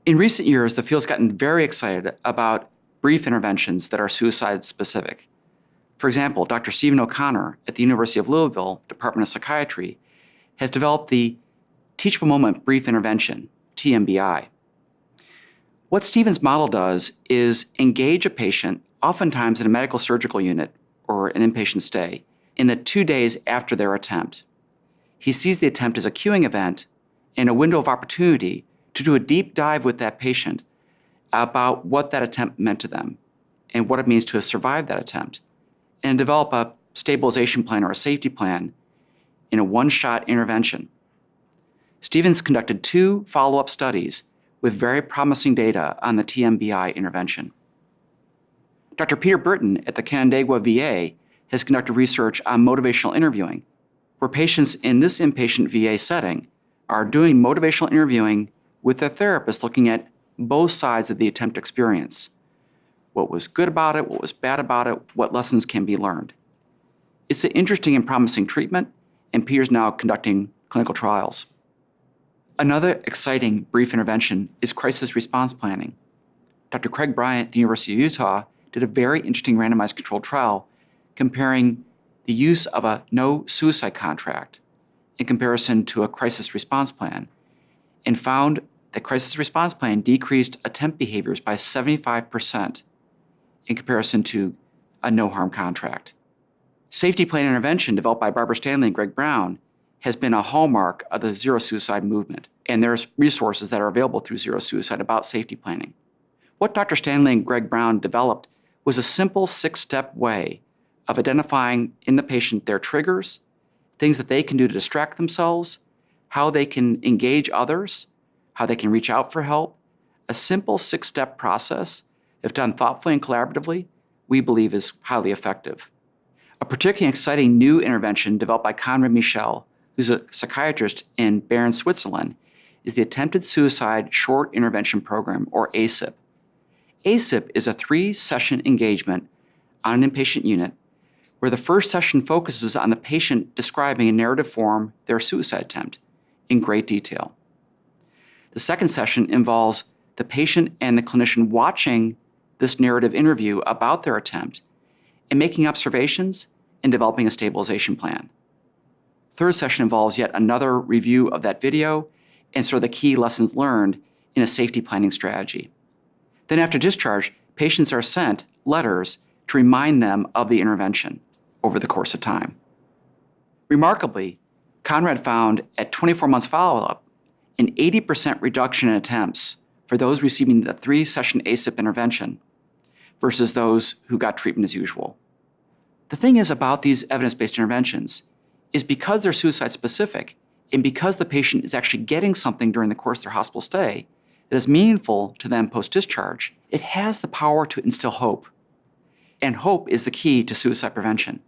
In recent years, the field's gotten very excited about brief interventions that are suicide-specific. For example, Dr. Stephen O'Connor at the University of Louisville Department of Psychiatry has developed the Teachable Moment Brief Intervention, TMBI. What Stephen's model does is engage a patient, oftentimes in a medical surgical unit or an inpatient stay, in the 2 days after their attempt. He sees the attempt as a cueing event and a window of opportunity to do a deep dive with that patient about what that attempt meant to them and what it means to have survived that attempt, and develop a stabilization plan or a safety plan in a one-shot intervention. Stevens conducted 2 follow-up studies with very promising data on the TMBI intervention. Dr. Peter Britton at the Canandaigua VA has conducted research on motivational interviewing, where patients in this inpatient VA setting are doing motivational interviewing with their therapist, looking at both sides of the attempt experience. What was good about it, what was bad about it, what lessons can be learned. It's an interesting and promising treatment, and Peter's now conducting clinical trials. Another exciting brief intervention is crisis response planning. Dr. Craig Bryant at the University of Utah did a very interesting randomized controlled trial comparing the use of a no suicide contract in comparison to a crisis response plan, and found that crisis response plan decreased attempt behaviors by 75% in comparison to a no-harm contract. Safety plan intervention developed by Barbara Stanley and Greg Brown has been a hallmark of the Zero Suicide movement, and there's resources that are available through Zero Suicide about safety planning. What Dr. Stanley and Greg Brown developed was a simple 6-step way of identifying in the patient their triggers, things that they can do to distract themselves, how they can engage others, how they can reach out for help. A simple 6-step process, if done thoughtfully and collaboratively, we believe is highly effective. A particularly exciting new intervention developed by Conrad Michel, who's a psychiatrist in Bern, Switzerland, is the Attempted Suicide Short Intervention Program, or Aesop. Aesop is a 3-session engagement on an inpatient unit where the first session focuses on the patient describing in narrative form their suicide attempt in great detail. The second session involves the patient and the clinician watching this narrative interview about their attempt and making observations and developing a stabilization plan. Third session involves yet another review of that video and sort of the key lessons learned in a safety planning strategy. Then after discharge, patients are sent letters to remind them of the intervention over the course of time. Remarkably, Conrad found at 24 months follow-up an 80% reduction in attempts for those receiving the 3-session Aesop intervention versus those who got treatment as usual. The thing is about these evidence-based interventions is because they're suicide-specific and because the patient is actually getting something during the course of their hospital stay that is meaningful to them post-discharge, it has the power to instill hope. And hope is the key to suicide prevention.